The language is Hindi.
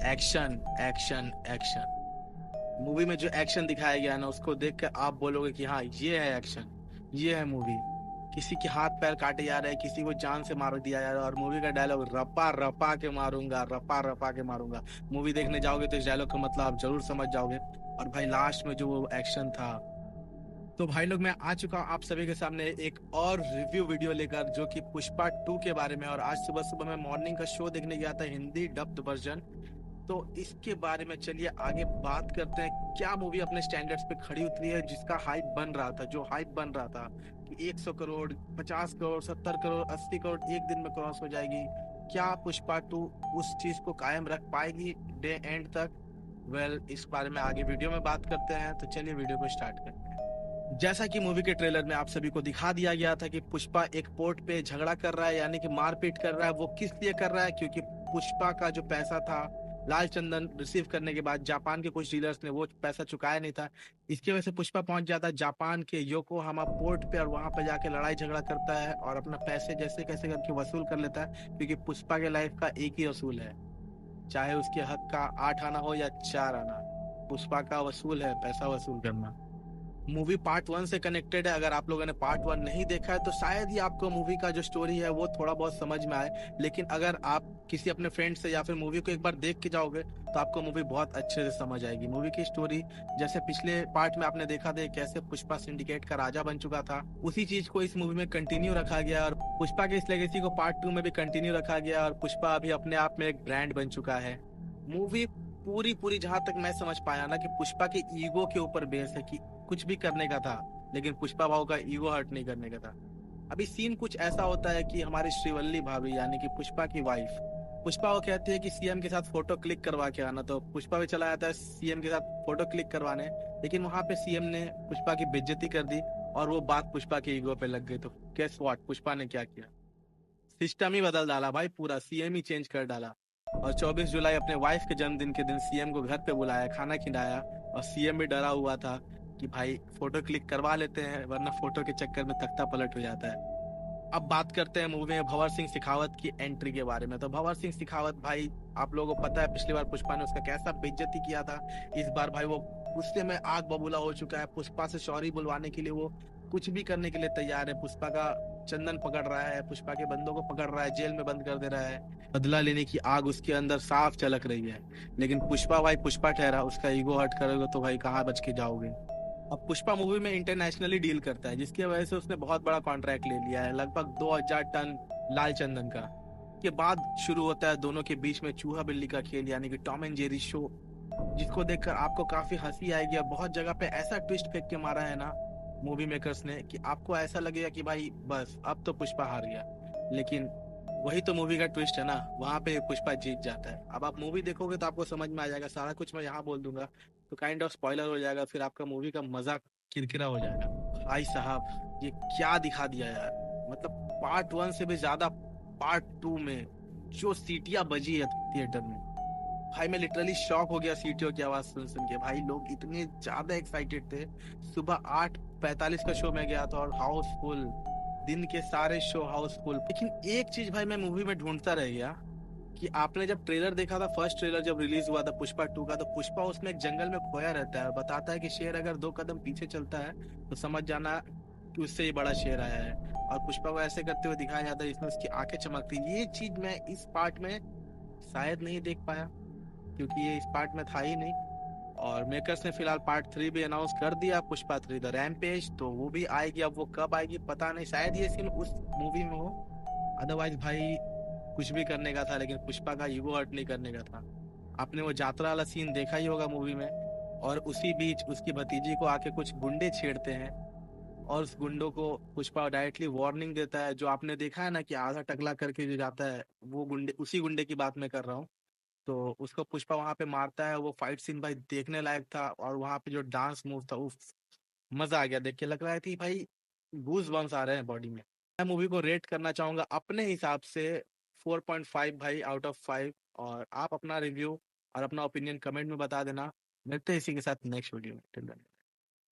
Action action action. मूवी में जो एक्शन दिखाया गया है ना, उसको देख कर आप बोलोगे कि हाँ ये है एक्शन, ये है मूवी। किसी के हाथ पैर काटे जा रहे हैं, किसी को जान से मार दिया जा रहा है, और मूवी का डायलॉग रपा रपा के मारूंगा, रपा रपा के मारूंगा। मूवी देखने जाओगे तो इस डायलॉग का मतलब आप जरूर समझ जाओगे। और भाई लास्ट में जो वो एक्शन था, तो भाई लोग मैं आ चुका हूँ आप सभी के सामने एक और रिव्यू वीडियो लेकर, जो कि पुष्पा 2 के बारे में। और आज सुबह सुबह मैं मॉर्निंग का शो देखने गया था, हिंदी डब्ड वर्जन। तो इसके बारे में चलिए आगे बात करते हैं। क्या मूवी अपने स्टैंडर्ड्स पे खड़ी उतरी है, जिसका हाइप बन रहा था, जो हाइप बन रहा था कि 100 करोड़, 50 करोड़, 70 करोड़, 80 करोड़ एक दिन में क्रॉस हो जाएगी। क्या पुष्पा 2 उस चीज को कायम रख पाएगी डे एंड तक? इस बारे में आगे वीडियो में बात करते हैं, तो चलिए वीडियो को स्टार्ट करते हैं। जैसा कि मूवी के ट्रेलर में आप सभी को दिखा दिया गया था कि पुष्पा एक पोर्ट पे झगड़ा कर रहा है, यानी कि मारपीट कर रहा है। वो किस लिए कर रहा है? क्योंकि पुष्पा का जो पैसा था लाल चंदन रिसीव करने के बाद जापान के कुछ डीलर्स ने वो पैसा चुकाया नहीं था। इसकी वजह से पुष्पा पहुंच जाता है जापान के योकोहामा पोर्ट पे, और वहां पे जाके लड़ाई झगड़ा करता है और अपना पैसे जैसे कैसे करके वसूल कर लेता है। क्योंकि पुष्पा के लाइफ का एक ही असूल है, चाहे उसके हक का 8 आना हो या 4 आना, पुष्पा का वसूल है पैसा वसूल करना। मूवी पार्ट 1 से कनेक्टेड है। अगर आप लोगों ने पार्ट 1 नहीं देखा है तो शायद ही आपको मूवी का जो स्टोरी है वो थोड़ा बहुत समझ में आए। लेकिन अगर आप किसी अपने फ्रेंड से या फिर मूवी को एक बार देख के जाओगे तो आपको मूवी बहुत अच्छे से समझ आएगी। मूवी की स्टोरी, जैसे पिछले पार्ट में आपने देखा था कैसे पुष्पा सिंडिकेट का राजा बन चुका था, उसी चीज को इस मूवी में कंटिन्यू रखा गया। और पुष्पा के इस लेगेसी को पार्ट 2 में भी कंटिन्यू रखा गया, और पुष्पा अभी अपने आप में एक ब्रांड बन चुका है। मूवी पूरी पूरी जहां तक मैं समझ पाया ना, कि पुष्पा के ईगो के ऊपर बेस है कि कुछ भी करने का था, लेकिन पुष्पा भाव का ईगो हर्ट नहीं करने का था। अभी सीन कुछ ऐसा होता है कि हमारी श्रीवल्ली भाभी यानी कि पुष्पा की वाइफ, पुष्पा वो कहती है कि सीएम के साथ फोटो क्लिक करवा के आना, तो पुष्पा भी चला जाता है सीएम के साथ फोटो क्लिक करवाने। लेकिन वहां पे सीएम ने पुष्पा की बेइज्जती कर दी, और वो बात पुष्पा के ईगो पे लग गई। तो गेस व्हाट, पुष्पा ने क्या किया? सिस्टम ही बदल डाला भाई, पूरा सीएम ही चेंज कर डाला। और 24 जुलाई अपने वाइफ के जन्मदिन के दिन सीएम को घर पे बुलाया, खाना खिलाया। और सीएम भी डरा हुआ था कि भाई फोटो क्लिक करवा लेते हैं, वरना फोटो के चक्कर में तख्ता पलट हो जाता है। अब बात करते हैं मूवी में भंवर सिंह शेखावत की एंट्री के बारे में। तो भंवर सिंह शेखावत भाई, आप लोगों को पता है पिछली बार पुष्पा ने उसका कैसा बेइज्जती किया था। इस बार भाई वो गुस्से में आग बबूला हो चुका है। पुष्पा से सॉरी बुलवाने के लिए वो कुछ भी करने के लिए तैयार है। पुष्पा का चंदन पकड़ रहा है, पुष्पा के बंदों को पकड़ रहा है, जेल में बंद कर दे रहा है। बदला लेने की आग उसके अंदर साफ झलक रही है। लेकिन पुष्पा भाई पुष्पा ठहरा, उसका ईगो हर्ट करोगे तो भाई कहाँ बच के जाओगे। अब पुष्पा मूवी में इंटरनेशनली डील करता है, जिसकी वजह से उसने बहुत बड़ा कॉन्ट्रैक्ट ले लिया है, लगभग 2000 टन लाल चंदन का। के बाद शुरू होता है दोनों के बीच में चूहा बिल्ली का खेल, यानी कि टॉम एंड जेरी शो, जिसको देखकर आपको काफी हंसी आएगी। और बहुत जगह पे ऐसा ट्विस्ट फेंक के मारा है ना मूवी मेकर्स ने, कि आपको ऐसा लगेगा कि भाई बस अब तो पुष्पा हार गया। लेकिन वही तो मूवी का ट्विस्ट है ना, वहां पे पुष्पा जीत जाता है। अब आप मूवी देखोगे तो आपको समझ में आ जाएगा। सारा कुछ मैं यहाँ बोल दूंगा तो काइंड ऑफ स्पॉइलर हो जाएगा, फिर आपका मूवी का मजा किरकिरा हो जाएगा। भाई साहब, ये क्या दिखा दिया यार। मतलब पार्ट 1 से भी ज्यादा पार्ट 2 में जो सीटियां बजी है थिएटर में, भाई मैं लिटरली शॉक हो गया सीटियों की आवाज सुन सुन के। भाई लोग इतने ज्यादा एक्साइटेड थे। सुबह 8:45 का शो में गया था और हाउसफुल, दिन के सारे शो हाउसफुल। लेकिन एक चीज भाई मैं मूवी में ढूंढता रह गया, कि आपने जब ट्रेलर देखा था, फर्स्ट ट्रेलर जब रिलीज हुआ था पुष्पा 2 का, तो पुष्पा उसमें एक जंगल में खोया रहता है और बताता है कि शेर अगर 2 कदम पीछे चलता है तो समझ जाना कि उससे ही बड़ा शेर आया है। और पुष्पा को ऐसे करते हुए दिखाया जाता है जिसमें उसकी आंखें चमकती। ये चीज मैं इस पार्ट में शायद नहीं देख पाया, क्योंकि ये इस पार्ट में था ही नहीं। और मेकर्स ने फिलहाल पार्ट 3 भी अनाउंस कर दिया, पुष्पा 3 द रैम्पेज, तो वो भी आएगी। अब वो कब आएगी पता नहीं, शायद ये सीन उस मूवी में हो। अदरवाइज भाई कुछ भी करने का था, लेकिन पुष्पा का ईगो हर्ट नहीं करने का था। आपने वो यात्रा वाला सीन देखा ही होगा मूवी में। और उसी बीच उसकी भतीजी को आके कुछ गुंडे छेड़ते हैं, और उस गुंडों को पुष्पा डायरेक्टली वार्निंग देता है। जो आपने देखा है ना कि आधा टकला करके जो जाता है, वो गुंडे, उसी गुंडे की बात मैं कर रहा हूँ। तो उसको पुष्पा वहां पे मारता है। वो फाइट सीन भाई देखने लायक था, और वहां पे जो डांस मूव था, उफ, मजा आ गया देख के। लग रहा है कि भाई गूज बम्स आ रहे हैं बॉडी में। मैं मूवी को रेट करना चाहूंगा अपने हिसाब से 4.5 भाई आउट ऑफ 5। और आप अपना रिव्यू और अपना ओपिनियन कमेंट में बता देना। मिलते हैं इसी के साथ नेक्स्ट वीडियो में।